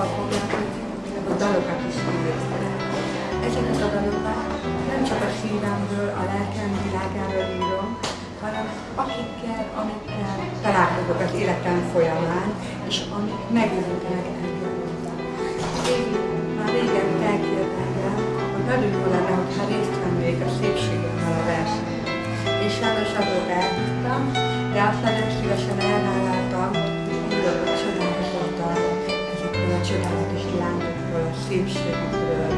avval foglalkozik, hogy dalokat is írt. Ezeket a dalokat nem csak a szívemből, a lelkem világáról írom, hanem akikkel, amikkel találkozok az életem folyamán, és amik megőrülnek engem. Már régen felkért engem, hogy nagyon jó lenne, hogyha részt vennék a szépségemmel a versenyen. És sajnos azok elhívtam, de aztán nem szívesen elvállaltam, hogy írok a csodálatos dalok, ezekről a csodálatos lángokról, a szépségükről,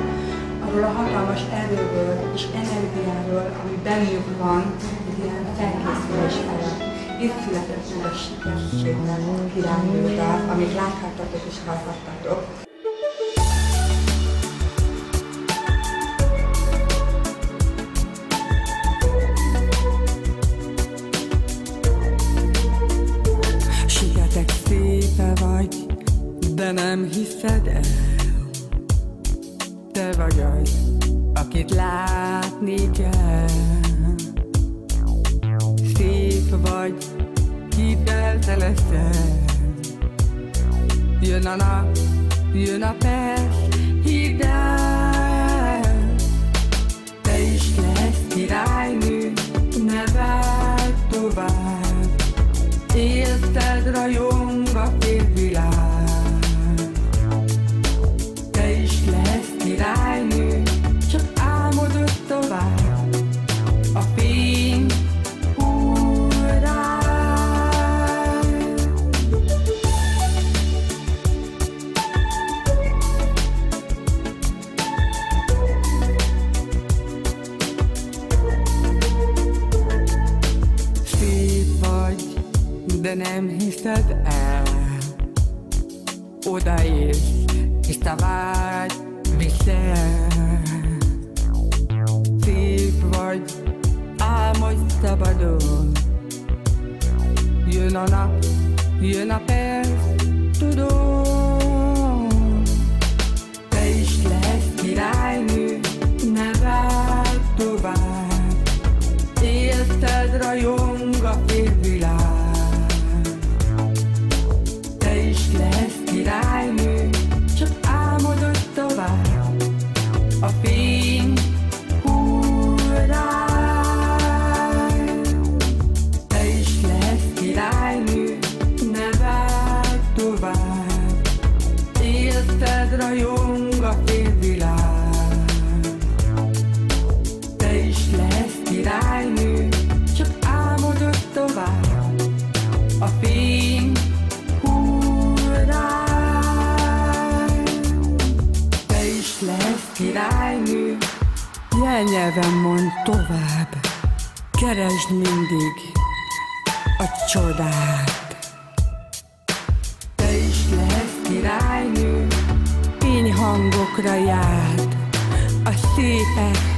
arról a hatalmas erőről és energiáról, ami bennük van, egy ilyen felkészülés alatt. Itt született meg a sikerségben királynődal, amit láthattatok és hallhattatok. Sietek, szépe vagy, de nem hiszed el. Te vagy az, akit látni kell. Szép vagy, hitelt leszel. Jön a nap, jön a perc, hidd el. Te is lesz királynő, ne várj tovább. Érted, rajong a félvilág. Te is lesz királynő, csak álmodod tovább. A fény hull rád. Szép vagy, de nem hiszed el. Odaérsz, és te vágy viszel. Szép vagy, álmodj szabadon. Jön a nap, jön a perc, tudom. Te is lesz királynő, ne várj tovább. Érted, rajong a félvilág. Te is lesz királynő, csak álmodod tovább. A fény hull rád. Te is lesz királynő, ne várj tovább. Érted, rajong a félvilág. Te is lesz királynő, csak álmodod tovább. A fény hull rád. Te is lesz királynő. Jelnyelven mondd tovább, keresd mindig a csodát. Te is lesz királynő, fényhangokra járd, a szépek